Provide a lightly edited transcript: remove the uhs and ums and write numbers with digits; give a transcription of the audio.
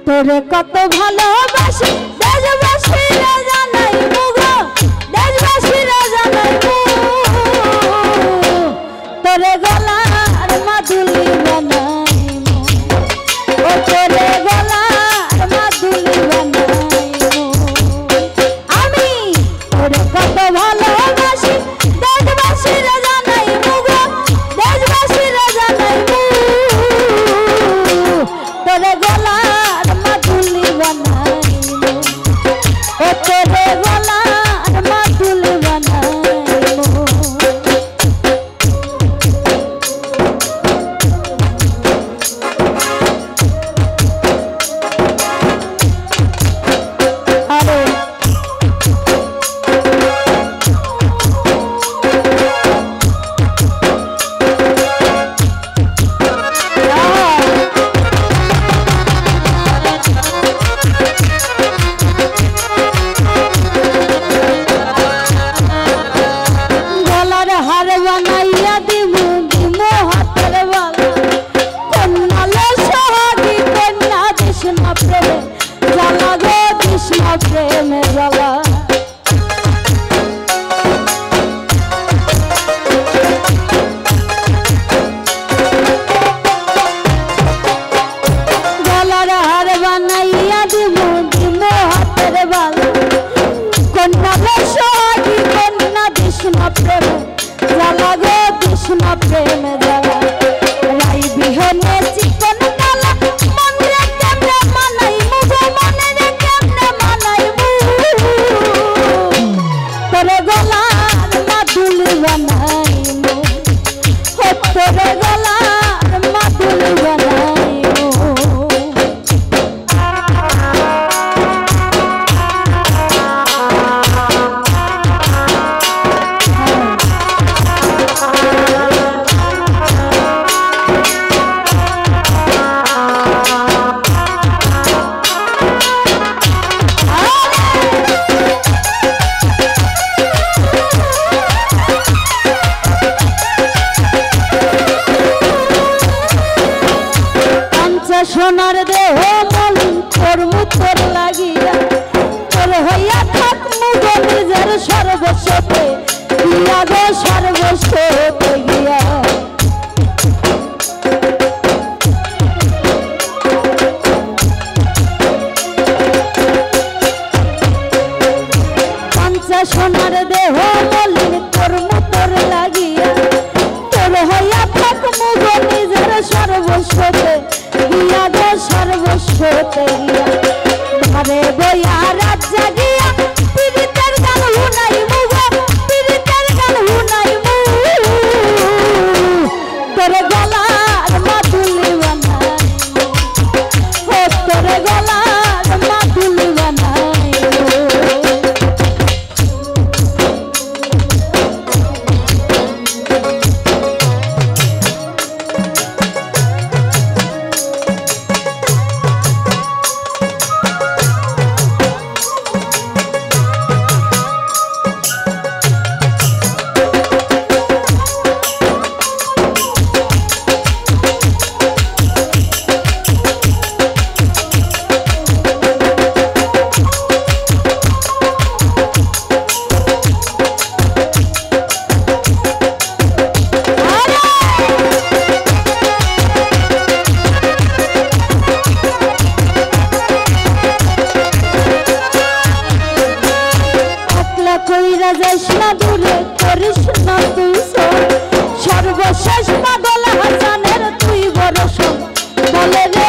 তোরে কত ভালোবাসি দেশবাসীরা জানাই মুগো দেশবাসীরা জানাই তোরে গলার মাদুলি বানাই ও তোরে গলার মাদুলি বানাই আমি তোরে কত ভালোবাসি দেশবাসীরা জানাই মুগো দেশবাসীরা জানাই তোরে গলার মাদুলি বানাই ও তোরে গলার মাদুলি বানাই प्रेम जला गलार हार बनाइया दिमु दिमु हाथेर बाला कन्या सोहागी कन्या कृष्ण प्रेम जला गो कृष्ण प्रेम जला राई बिहने चिकन काला मन रे केमने मानाई मुगो मने रे केमने मानाई तोरे गलार मादुली बनाई हो तोरे गलार मादुली बनाई सोनार देह मलिन कर्म तोर लागिया तोर हइया थाक मुगो निजेर सर्वस्वते दिया गो सर्वस्वते गिया पंचा सोनार देह मलिन कर्म तोर लागिया तोर हइया थाक मुगो निजेर सर्वस्वते दिया गो सर्वस्वते गिया घरे बइया रात जागिया पीड़ितेर गान हुनाई मुगो पीड़ितेर गान हुनाई तोरे गलार मादुली बनाई हो तोरे गलार मादुली बनाई दूरे करिस ना तुई सर्वशेष पागल हासानेर तुई बड़ बोले रे।